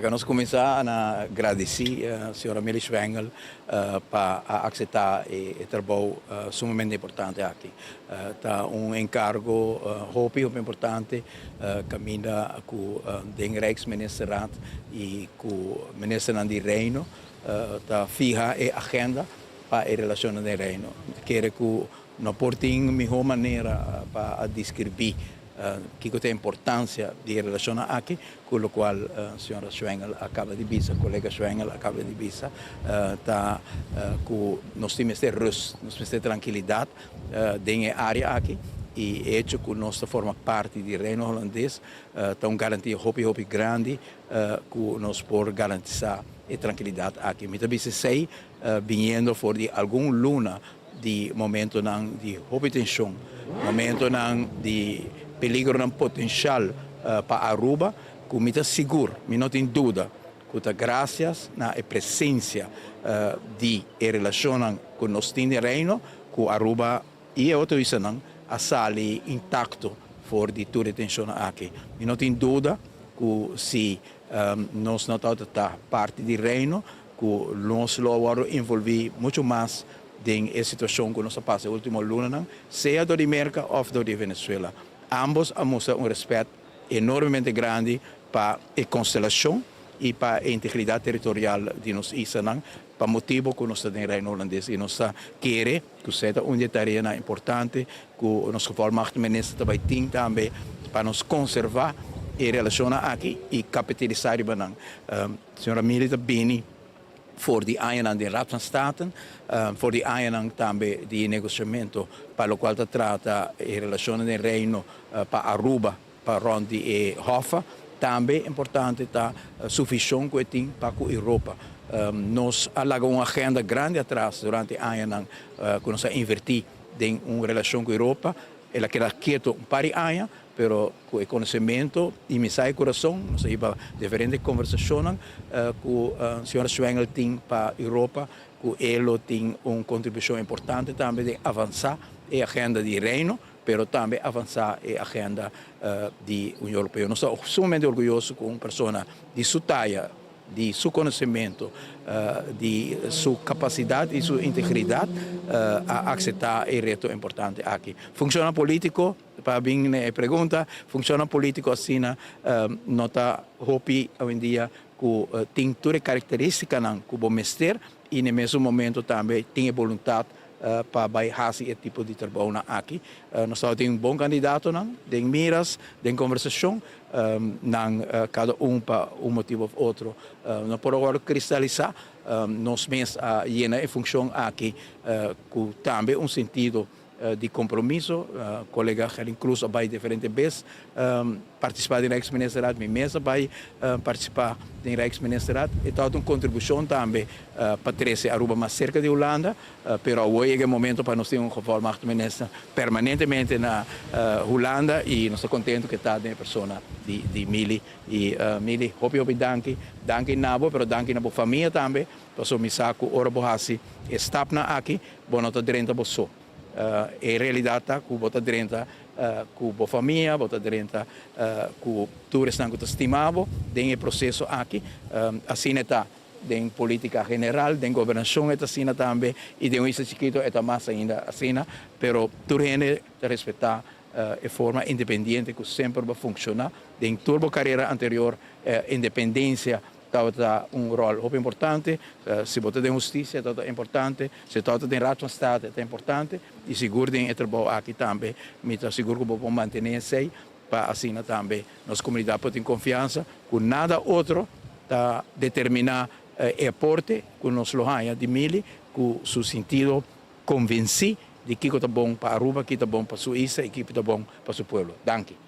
Nós começamos a agradecer a senhora Mili Schwengel para aceitar o trabalho sumamente importante aqui. Tá encargo muito importante, caminha com o Rijksministerraad e com o Ministro do Reino, tá fija a agenda para a relação do Reino. Quero que não portem melhor maneira para descrever que tem importância de relação aqui, com o qual a senhora Schwengel acaba de dizer, a colega Schwengel acaba de dizer, que nós temos rust, nós temos tranquilidade na área aqui, e hecho que nós formamos parte do reino holandês, está uma garantia muito grande que nós podemos garantir a tranquilidade aqui. Mas também sei, vindo por algum luna de momento de muita tensão, momento de peligro potencial para Aruba, que me está seguro, me não tem dúvida, que graças à presença de relação com nós temos reino, que Aruba e outro isso não, a sali intacto for de toda a tensão aqui. Me não tem dúvida que se nós não estamos parte do reino, que nós vamos envolver muito mais na situação que nós passamos na última luna, seja do América ou do Venezuela. Ambos mostram respeito enormemente grande para a constelação e para a integridade territorial de nós Isanang, para motivo que nós estamos no reino holandês e nós queremos que seja uma tarefa importante que o nosso ministro também tem também para nos conservar a relação aqui e capitalizar o banang. Senhora Milita Bini, voor die aanhang de Raad van State, voor die aanhang também de negociamento, para o qual se trata a relação do reino para Aruba, para Rondi e Hoffa, também é importante estar suficiente para a Europa. Nós alagamos uma agenda grande atrás durante a aanhang, que nós invertimos em uma relação com a Europa, ela queda quieto um par de anos, pero com o conhecimento e mensagem coração, nós tivemos diferentes conversações que a senhora Schwengel tem para a Europa, que ele tem uma contribuição importante também de avançar a agenda de reino, pero também avançar a agenda da União Europeia. Nós estamos sumamente orgulhosos com uma pessoa de sua talla, de seu conhecimento, de sua capacidade e sua integridade a aceitar o reto importante aqui. Funciona político, para mim a pergunta, funciona político assim, nota hopi hoje em dia que tem toda a característica que o mestre e no mesmo momento também tem a vontade para fazer esse tipo de trabalho aqui. Nós temos um bom candidato, tem miras, tem conversação, cada para um motivo ou outro. Não podemos cristalizar, nós mesmos em função aqui, com também um sentido de compromisso. Colega Helen Cruz vai diferentes vezes participar do Rijksministerraad, minha mesa vai participar do Rijksministerraad. E tal uma contribuição também para trazer Aruba mais cerca de Holanda, pero hoje é o momento para nós ter um ministro permanentemente na Holanda e nós estamos contentes que está a pessoa de Mili. E Mili, danke nabo, pero danke na boa família também, para me saco ora bohasi está aqui, bom nota direta bosso. Em realidade, que bota dentro com a família, bota dentro com tudo que estimado, tem o processo aqui, assim está, tem política general, tem governação, assim também, e tem isso chiquito, é mais ainda assim, pero tudo é respeitar de forma independente que sempre vai funcionar, tem toda a carreira anterior, independência, está rol muito importante, se bota de justiça é importante, se trata de Raad van State é importante, e seguro tem o trabalho aqui também, me está seguro que vamos manter-se para assim também nossa comunidade pode ter confiança que nada outro está determinar o aporte que nós lohanha de Mili, com seu sentido convenci de que está bom para Aruba, que está bom para a Suíça e que está bom para o seu povo. Danke.